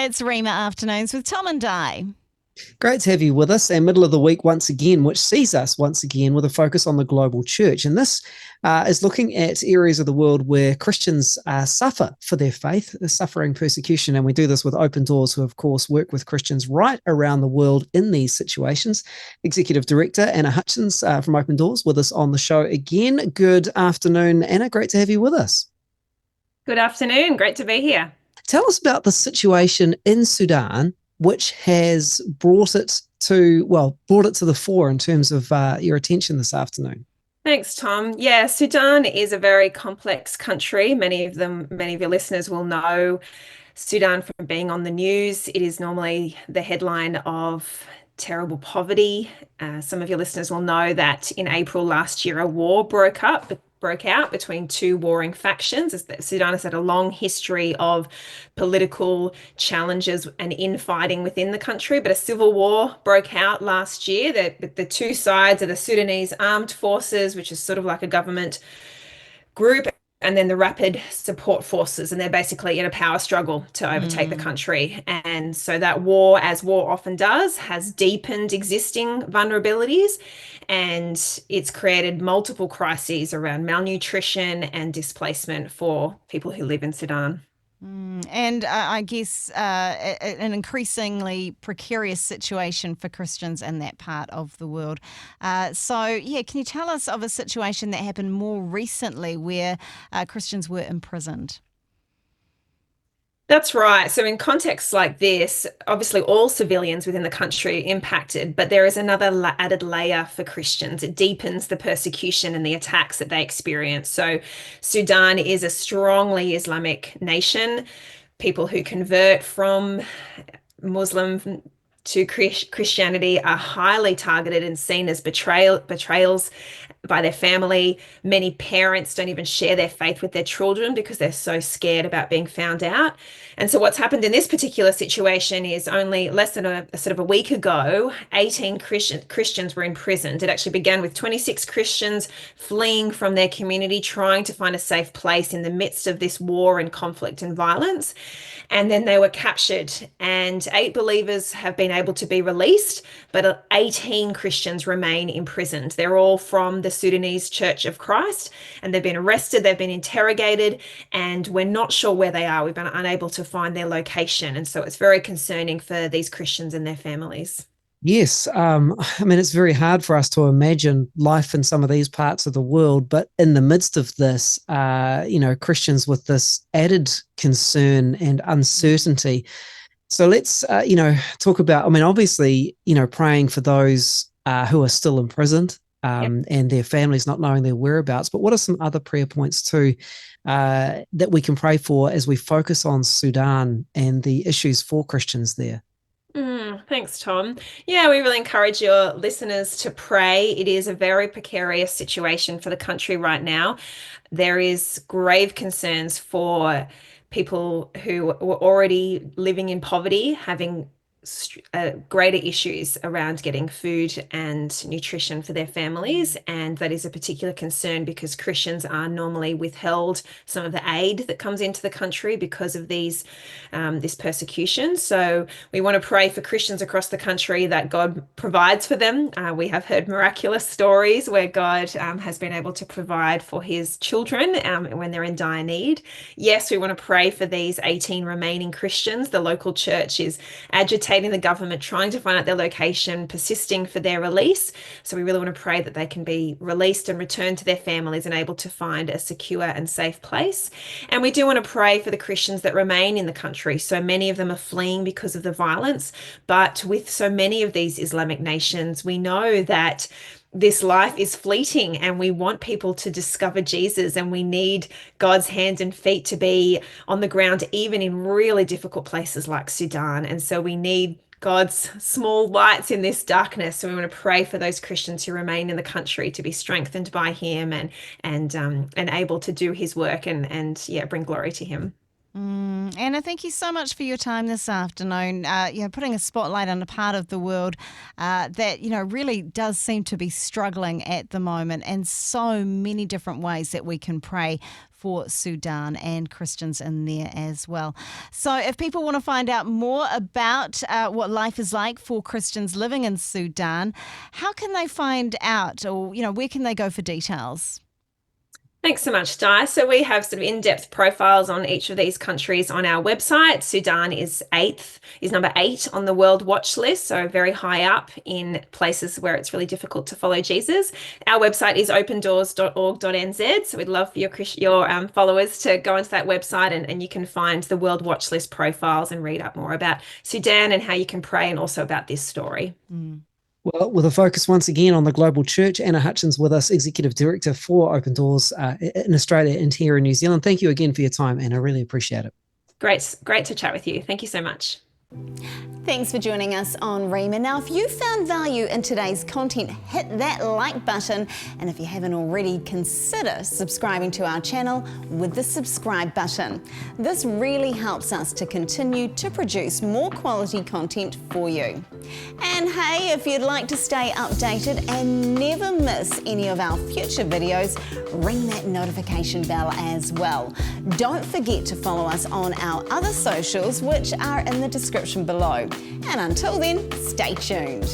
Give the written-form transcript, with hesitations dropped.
It's Rhema Afternoons with Tom and Di. Great to have you with us, and middle of the week once again, which sees us once again with a focus on the global church. And this is looking at areas of the world where Christians suffer for their faith, suffering persecution. And we do this with Open Doors, who, of course, work with Christians right around the world in these situations. Executive Director Anna Hutchins from Open Doors with us on the show again. Good afternoon, Anna. Great to have you with us. Good afternoon. Great to be here. Tell us about the situation in Sudan, which has brought it to the fore in terms of your attention this afternoon. Thanks, Tom. Yeah, Sudan is a very complex country. Many of your listeners will know Sudan from being on the news. It is normally the headline of terrible poverty. Some of your listeners will know that in April last year, a war broke out between two warring factions. Sudan has had a long history of political challenges and infighting within the country, but a civil war broke out last year. The two sides are the Sudanese Armed Forces, which is sort of like a government group, and then the Rapid Support Forces, and they're basically in a power struggle to overtake the country. And so that war, as war often does, has deepened existing vulnerabilities, and it's created multiple crises around malnutrition and displacement for people who live in Sudan. And I guess an increasingly precarious situation for Christians in that part of the world. Can you tell us of a situation that happened more recently where Christians were imprisoned? That's right. So in contexts like this, obviously all civilians within the country are impacted, but there is another added layer for Christians. It deepens the persecution and the attacks that they experience. So Sudan is a strongly Islamic nation. People who convert from Muslim to Christianity are highly targeted and seen as betrayals by their family. Many parents don't even share their faith with their children because they're so scared about being found out. And so what's happened in this particular situation is only less than a week ago, 18 Christians were imprisoned. It actually began with 26 Christians fleeing from their community, trying to find a safe place in the midst of this war and conflict and violence. And then they were captured, and 8 believers have been able to be released, but 18 Christians remain imprisoned. They're all from the Sudanese Church of Christ, and they've been arrested, they've been interrogated, and we're not sure where they are. We've been unable to find their location. And so it's very concerning for these Christians and their families. Yes, it's very hard for us to imagine life in some of these parts of the world, but in the midst of this, Christians with this added concern and uncertainty. So let's, talk about, obviously, praying for those who are still imprisoned and their families not knowing their whereabouts. But what are some other prayer points too that we can pray for as we focus on Sudan and the issues for Christians there? Thanks, Tom. Yeah, we really encourage your listeners to pray. It is a very precarious situation for the country right now. There is grave concerns for people who were already living in poverty, having greater issues around getting food and nutrition for their families. And that is a particular concern because Christians are normally withheld some of the aid that comes into the country because of this persecution. So we want to pray for Christians across the country that God provides for them. We have heard miraculous stories where God has been able to provide for his children when they're in dire need. Yes, we want to pray for these 18 remaining Christians. The local church is agitating the government, trying to find out their location, persisting for their release. So we really want to pray that they can be released and returned to their families and able to find a secure and safe place. And we do want to pray for the Christians that remain in the country. So many of them are fleeing because of the violence, but with so many of these Islamic nations, we know that this life is fleeting and we want people to discover Jesus, and we need God's hands and feet to be on the ground, even in really difficult places like Sudan. And so we need God's small lights in this darkness. So we want to pray for those Christians who remain in the country to be strengthened by him and able to do his work and bring glory to him. Anna, thank you so much for your time this afternoon. Putting a spotlight on a part of the world that really does seem to be struggling at the moment, and so many different ways that we can pray for Sudan and Christians in there as well. So if people want to find out more about what life is like for Christians living in Sudan, how can they find out, or where can they go for details? Thanks so much, Di. So we have sort of in-depth profiles on each of these countries on our website. Sudan is number 8 on the World Watch List, so very high up in places where it's really difficult to follow Jesus. Our website is opendoors.org.nz, so we'd love for your followers to go onto that website and you can find the World Watch List profiles and read up more about Sudan and how you can pray, and also about this story. Well, with a focus once again on the global church, Anna Hutchins with us, Executive Director for Open Doors in Australia and here in New Zealand. Thank you again for your time, Anna. I really appreciate it. Great to chat with you. Thank you so much. Thanks for joining us on Rhema. Now, if you found value in today's content, hit that like button. And if you haven't already, consider subscribing to our channel with the subscribe button. This really helps us to continue to produce more quality content for you. And hey, if you'd like to stay updated and never miss any of our future videos, ring that notification bell as well. Don't forget to follow us on our other socials, which are in the description below. And until then, stay tuned.